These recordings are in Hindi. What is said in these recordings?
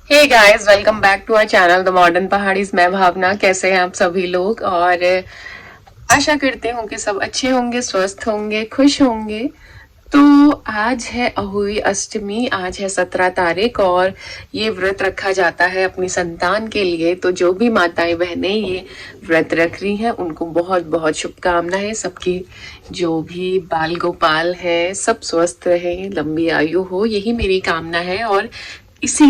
Hey guys, welcome back to our channel the modern Pahadis. मैं भावना। कैसे हैं आप सभी लोग? और आशा करती हूँ कि सब अच्छे होंगे, स्वस्थ होंगे, खुश होंगे। तो आज है अहोई अष्टमी, आज है 17 तारीख और ये व्रत रखा जाता है अपनी संतान के लिए। तो जो भी माताएं बहनें ये व्रत रख रही हैं उनको बहुत बहुत शुभकामनाएं। सबकी जो भी बाल गोपाल है सब स्वस्थ रहे, लंबी आयु हो, यही मेरी कामना है। और इसी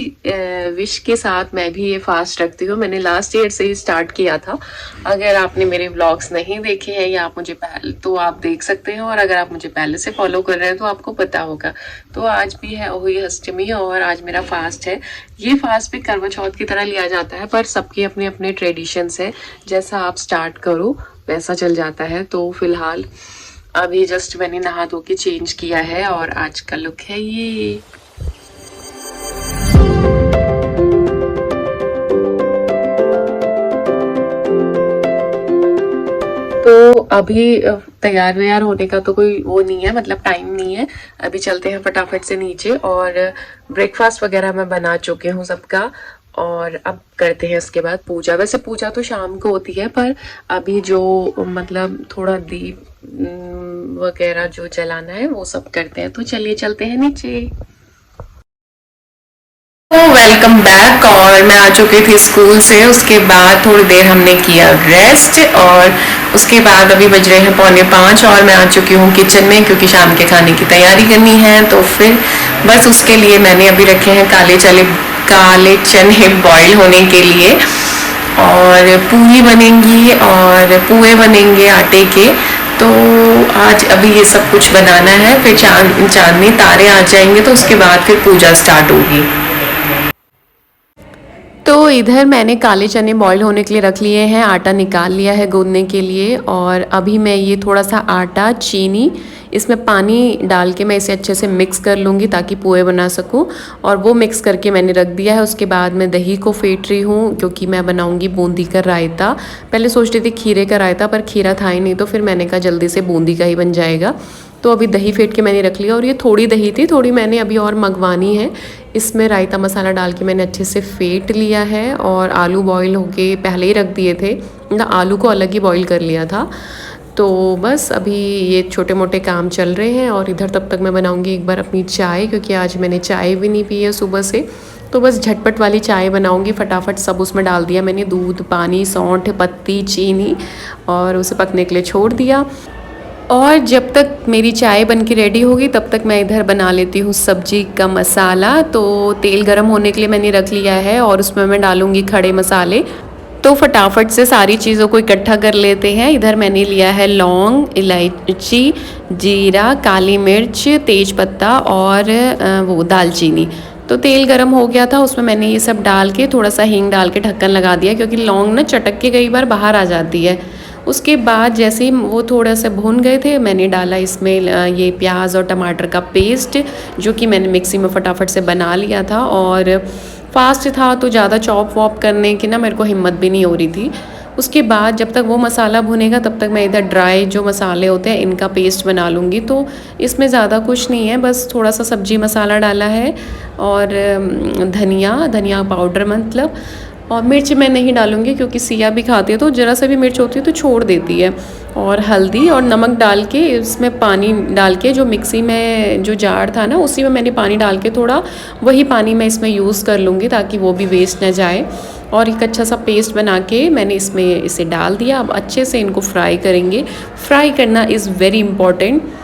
विश के साथ मैं भी ये फास्ट रखती हूँ। मैंने लास्ट ईयर से ही स्टार्ट किया था। अगर आपने मेरे व्लॉग्स नहीं देखे हैं या आप मुझे पहले तो आप देख सकते हैं, और अगर आप मुझे पहले से फॉलो कर रहे हैं तो आपको पता होगा। तो आज भी है अहोई अष्टमी और आज मेरा फास्ट है। ये फास्ट भी करवा चौथ की तरह लिया जाता है, पर सबके अपने अपने ट्रेडिशंस है। जैसा आप स्टार्ट करो वैसा चल जाता है। तो फिलहाल अभी जस्ट मैंने नहा धो के चेंज किया है और आज का लुक है ये। तो अभी तैयार व्यार होने का तो कोई वो नहीं है, मतलब टाइम नहीं है। अभी चलते हैं फटाफट से नीचे और ब्रेकफास्ट वगैरह मैं बना चुके हूँ सबका। और अब करते हैं उसके बाद पूजा। वैसे पूजा तो शाम को होती है, पर अभी जो मतलब थोड़ा दीप वगैरह जो जलाना है वो सब करते हैं। तो चलिए चलते हैं नीचे। तो वेलकम बैक। और मैं आ चुकी थी स्कूल से। उसके बाद थोड़ी देर हमने किया रेस्ट और उसके बाद अभी बज रहे हैं 4:45 और मैं आ चुकी हूँ किचन में, क्योंकि शाम के खाने की तैयारी करनी है। तो फिर बस उसके लिए मैंने अभी रखे हैं काले चने बॉईल होने के लिए, और पूरी बनेंगी और पुए बनेंगे आटे के। तो आज अभी ये सब कुछ बनाना है, फिर चांदनी तारे आ जाएंगे तो उसके बाद फिर पूजा स्टार्ट होगी। तो इधर मैंने काले चने बॉईल होने के लिए रख लिए हैं, आटा निकाल लिया है गूंदने के लिए। और अभी मैं ये थोड़ा सा आटा, चीनी, इसमें पानी डाल के मैं इसे अच्छे से मिक्स कर लूँगी ताकि पोहे बना सकूँ। और वो मिक्स करके मैंने रख दिया है। उसके बाद मैं दही को फेंट रही हूँ, क्योंकि मैं बनाऊँगी बूंदी का रायता। पहले सोच रही थी खीरे का रायता, पर खीरा था ही नहीं, तो फिर मैंने कहा जल्दी से बूंदी का ही बन जाएगा। तो अभी दही फेंट के मैंने रख लिया, और ये थोड़ी दही थी, थोड़ी मैंने अभी और मंगवानी है। इसमें रायता मसाला डाल के मैंने अच्छे से फेंट लिया है। और आलू बॉईल होके पहले ही रख दिए थे, मतलब आलू को अलग ही बॉईल कर लिया था। तो बस अभी ये छोटे मोटे काम चल रहे हैं। और इधर तब तक मैं बनाऊंगी एक बार अपनी चाय, क्योंकि आज मैंने चाय भी नहीं पी है सुबह से। तो बस झटपट वाली चाय बनाऊंगी फटाफट। सब उसमें डाल दिया मैंने, दूध, पानी, सौंठ, पत्ती, चीनी, और उसे पकने के लिए छोड़ दिया। और जब तक मेरी चाय बन के रेडी होगी तब तक मैं इधर बना लेती हूँ सब्जी का मसाला। तो तेल गरम होने के लिए मैंने रख लिया है और उसमें मैं डालूँगी खड़े मसाले। तो फटाफट से सारी चीज़ों को इकट्ठा कर लेते हैं। इधर मैंने लिया है लौंग, इलायची, जीरा, काली मिर्च, तेज पत्ता और वो दालचीनी। तो तेल गरम हो गया था, उसमें मैंने ये सब डाल के थोड़ा सा हींग डाल के ढक्कन लगा दिया, क्योंकि लौंग ना चटक के कई बार बाहर आ जाती है। उसके बाद जैसे ही वो थोड़ा सा भून गए थे, मैंने डाला इसमें ये प्याज और टमाटर का पेस्ट, जो कि मैंने मिक्सी में फटाफट से बना लिया था। और फास्ट था तो ज़्यादा चॉप वॉप करने की ना मेरे को हिम्मत भी नहीं हो रही थी। उसके बाद जब तक वो मसाला भुनेगा तब तक मैं इधर ड्राई जो मसाले होते हैं इनका पेस्ट बना लूँगी। तो इसमें ज़्यादा कुछ नहीं है, बस थोड़ा सा सब्जी मसाला डाला है और धनिया पाउडर मतलब। और मिर्च मैं नहीं डालूँगी, क्योंकि सिया भी खाती है तो ज़रा सा भी मिर्च होती है तो छोड़ देती है। और हल्दी और नमक डाल के इसमें पानी डाल के, जो मिक्सी में जो जार था ना उसी में मैंने पानी डाल के थोड़ा वही पानी मैं इसमें यूज़ कर लूँगी, ताकि वो भी वेस्ट ना जाए। और एक अच्छा सा पेस्ट बना के मैंने इसमें इसे डाल दिया। अब अच्छे से इनको फ्राई करेंगे। फ्राई करना इज़ वेरी इम्पॉर्टेंट।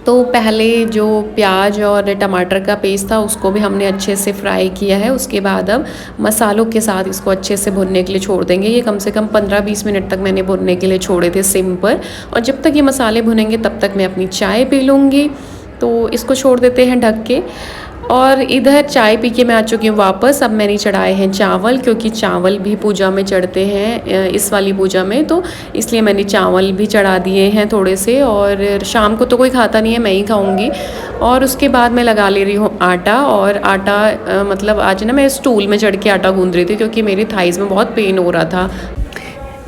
तो पहले जो प्याज और टमाटर का पेस्ट था उसको भी हमने अच्छे से फ्राई किया है। उसके बाद अब मसालों के साथ इसको अच्छे से भुनने के लिए छोड़ देंगे। ये कम से कम 15-20 मिनट तक मैंने भुनने के लिए छोड़े थे सिम पर। और जब तक ये मसाले भुनेंगे तब तक मैं अपनी चाय पी लूँगी। तो इसको छोड़ देते हैं ढक के। और इधर चाय पी के मैं आ चुकी हूँ वापस। अब मैंने चढ़ाए हैं चावल, क्योंकि चावल भी पूजा में चढ़ते हैं इस वाली पूजा में, तो इसलिए मैंने चावल भी चढ़ा दिए हैं थोड़े से। और शाम को तो कोई खाता नहीं है, मैं ही खाऊंगी। और उसके बाद मैं लगा ले रही हूँ आटा। और आटा मतलब आज ना मैं स्टूल में चढ़ के आटा गूंद रही थी, क्योंकि मेरी थाइज़ में बहुत पेन हो रहा था।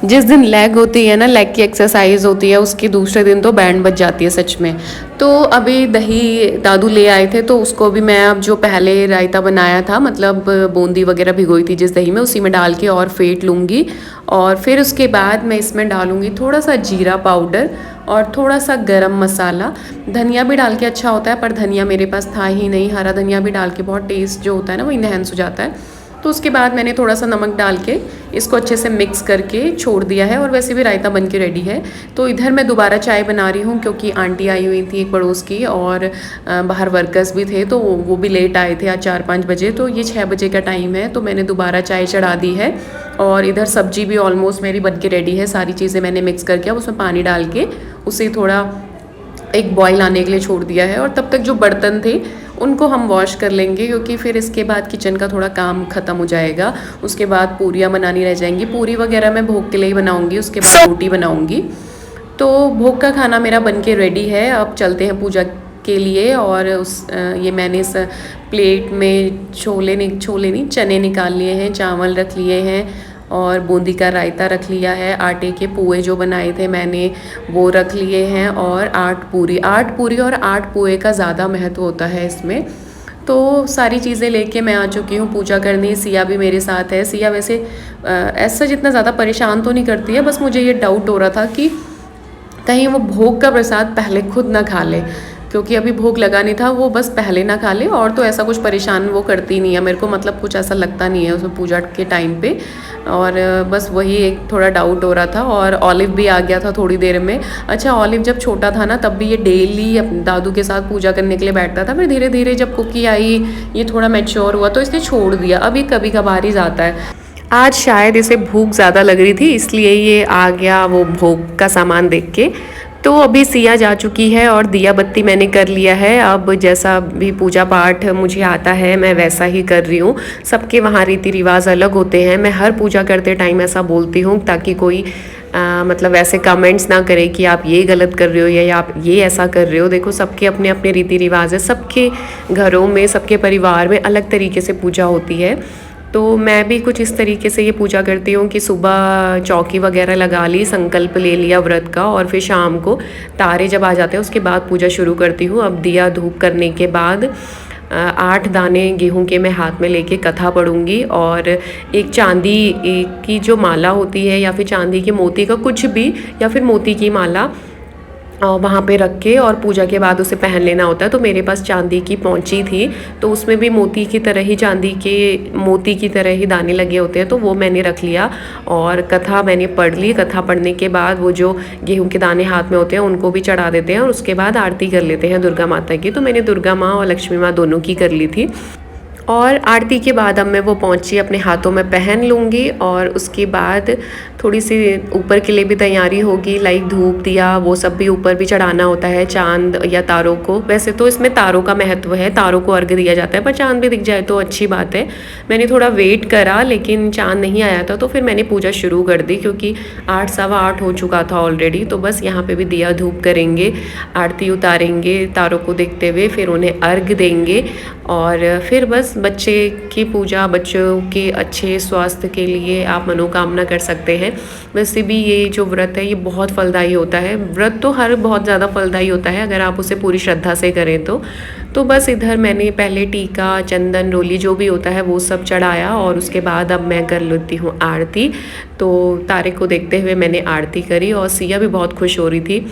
जिस दिन लेग होती है ना, लेग की एक्सरसाइज होती है, उसके दूसरे दिन तो बैंड बज जाती है सच में। तो अभी दही दादू ले आए थे, तो उसको भी मैं अब जो पहले रायता बनाया था, मतलब बूंदी वगैरह भिगोई थी जिस दही में, उसी में डाल के और फेंट लूँगी। और फिर उसके बाद मैं इसमें डालूँगी थोड़ा सा जीरा पाउडर और थोड़ा सा गरम मसाला। धनिया भी डाल के अच्छा होता है, पर धनिया मेरे पास था ही नहीं। हरा धनिया भी डाल के बहुत टेस्ट जो होता है ना, वो इनहेंस हो जाता है। तो उसके बाद मैंने थोड़ा सा नमक डाल के इसको अच्छे से मिक्स करके छोड़ दिया है, और वैसे भी रायता बन के रेडी है। तो इधर मैं दोबारा चाय बना रही हूँ, क्योंकि आंटी आई हुई थी एक पड़ोस की, और बाहर वर्कर्स भी थे, तो वो भी लेट आए थे आज 4-5 बजे। तो ये 6 बजे का टाइम है, तो मैंने दोबारा चाय चढ़ा दी है। और इधर सब्जी भी ऑलमोस्ट मेरी बन के रेडी है। सारी चीज़ें मैंने मिक्स करके अब उसमें पानी डाल के उसे थोड़ा एक बॉईल आने के लिए छोड़ दिया है। और तब तक जो बर्तन थे उनको हम वॉश कर लेंगे, क्योंकि फिर इसके बाद किचन का थोड़ा काम ख़त्म हो जाएगा। उसके बाद पूरियाँ बनानी रह जाएंगी। पूरी वगैरह मैं भोग के लिए ही बनाऊँगी, उसके बाद रोटी बनाऊँगी। तो भोग का खाना मेरा बन के रेडी है। अब चलते हैं पूजा के लिए। और ये मैंने इस प्लेट में छोले नहीं चने निकाल लिए हैं, चावल रख लिए हैं, और बूंदी का रायता रख लिया है। आटे के पुए जो बनाए थे मैंने वो रख लिए हैं, और 8 पूरी और 8 पुए का ज़्यादा महत्व होता है इसमें। तो सारी चीज़ें लेके मैं आ चुकी हूँ पूजा करने। सिया भी मेरे साथ है। सिया वैसे ऐसा जितना ज़्यादा परेशान तो नहीं करती है, बस मुझे ये डाउट हो रहा था कि कहीं वो भोग का प्रसाद पहले खुद ना खा ले, क्योंकि अभी भोग लगा नहीं था, वो बस पहले ना खा ले। और तो ऐसा कुछ परेशान वो करती नहीं है मेरे को, मतलब कुछ ऐसा लगता नहीं है उसमें पूजा के टाइम पे। और बस वही एक थोड़ा डाउट हो रहा था। और ऑलिव भी आ गया था थोड़ी देर में। अच्छा, ऑलिव जब छोटा था ना, तब भी ये डेली दादू के साथ पूजा करने के लिए बैठता था। फिर धीरे धीरे जब कुकी आई, ये थोड़ा मैच्योर हुआ, तो इसने छोड़ दिया। अभी कभी कभार ही जाता है। आज शायद इसे भूख ज़्यादा लग रही थी, इसलिए ये आ गया वो भोग का सामान देख के। तो अभी सिया जा चुकी है और दिया बत्ती मैंने कर लिया है। अब जैसा भी पूजा पाठ मुझे आता है मैं वैसा ही कर रही हूँ। सबके वहाँ रीति रिवाज अलग होते हैं। मैं हर पूजा करते टाइम ऐसा बोलती हूँ, ताकि कोई मतलब ऐसे कमेंट्स ना करे कि आप ये गलत कर रहे हो या आप ये ऐसा कर रहे हो। देखो, सबके अपने अपने रीति रिवाज है। सबके घरों में, सबके परिवार में अलग तरीके से पूजा होती है। तो मैं भी कुछ इस तरीके से ये पूजा करती हूँ कि सुबह चौकी वगैरह लगा ली, संकल्प ले लिया व्रत का, और फिर शाम को तारे जब आ जाते हैं उसके बाद पूजा शुरू करती हूँ। अब दिया धूप करने के बाद 8 दाने गेहूं के मैं हाथ में लेके कथा पढ़ूंगी, और एक चांदी की जो माला होती है, या फिर चांदी के मोती का कुछ भी, या फिर मोती की माला वहाँ पे रख के, और पूजा के बाद उसे पहन लेना होता है। तो मेरे पास चांदी की पौंची थी, तो उसमें भी मोती की तरह ही, चांदी के मोती की तरह ही दाने लगे होते हैं, तो वो मैंने रख लिया। और कथा मैंने पढ़ ली। कथा पढ़ने के बाद वो जो गेहूं के दाने हाथ में होते हैं उनको भी चढ़ा देते हैं, और उसके बाद आरती कर लेते हैं दुर्गा माता की। तो मैंने दुर्गा माँ और लक्ष्मी माँ दोनों की कर ली थी। और आरती के बाद अब मैं वो पौंची अपने हाथों में पहन लूँगी, और उसके बाद थोड़ी सी ऊपर के लिए भी तैयारी होगी, लाइक धूप दिया वो सब भी ऊपर भी चढ़ाना होता है, चांद या तारों को। वैसे तो इसमें तारों का महत्व है, तारों को अर्घ दिया जाता है, पर चांद भी दिख जाए तो अच्छी बात है। मैंने थोड़ा वेट करा, लेकिन चांद नहीं आया था, तो फिर मैंने पूजा शुरू कर दी, क्योंकि 8 सवा 8 हो चुका था ऑलरेडी। तो बस यहाँ पे भी दिया धूप करेंगे, आरती उतारेंगे तारों को देखते हुए, फिर उन्हें अर्घ देंगे, और फिर बस बच्चे की पूजा, बच्चों के अच्छे स्वास्थ्य के लिए आप मनोकामना कर सकते हैं। वैसे भी ये जो व्रत है ये बहुत फलदायी होता है। व्रत तो हर बहुत ज़्यादा फलदायी होता है अगर आप उसे पूरी श्रद्धा से करें तो बस इधर मैंने पहले टीका, चंदन, रोली जो भी होता है वो सब चढ़ाया, और उसके बाद अब मैं कर लेती हूँ आरती। तो तारे को देखते हुए मैंने आरती करी, और सिया भी बहुत खुश हो रही थी।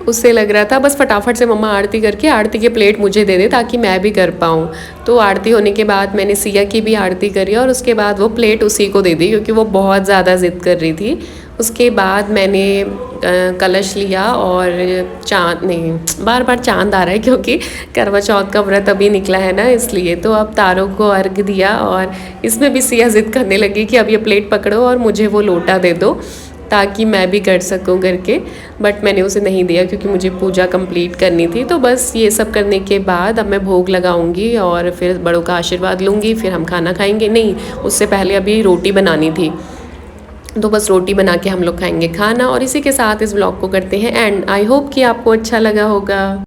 उससे लग रहा था बस फटाफट से मम्मा आरती करके आरती के प्लेट मुझे दे दे, ताकि मैं भी कर पाऊँ। तो आरती होने के बाद मैंने सिया की भी आरती करी, और उसके बाद वो प्लेट उसी को दे दी, क्योंकि वो बहुत ज़्यादा ज़िद कर रही थी। उसके बाद मैंने कलश लिया, और चाँद नहीं, बार बार चाँद आ रहा है क्योंकि करवा चौथ का व्रत अभी निकला है ना, इसलिए। तो अब तारों को अर्घ दिया, और इसमें भी सिया ज़िद करने लगी कि अब ये प्लेट पकड़ो और मुझे वो लोटा दे दो, ताकि मैं भी कर सकूं करके। बट मैंने उसे नहीं दिया, क्योंकि मुझे पूजा कंप्लीट करनी थी। तो बस ये सब करने के बाद अब मैं भोग लगाऊंगी, और फिर बड़ों का आशीर्वाद लूँगी, फिर हम खाना खाएंगे। नहीं, उससे पहले अभी रोटी बनानी थी, तो बस रोटी बना के हम लोग खाएंगे खाना। और इसी के साथ इस व्लॉग को करते हैं एंड। आई होप कि आपको अच्छा लगा होगा।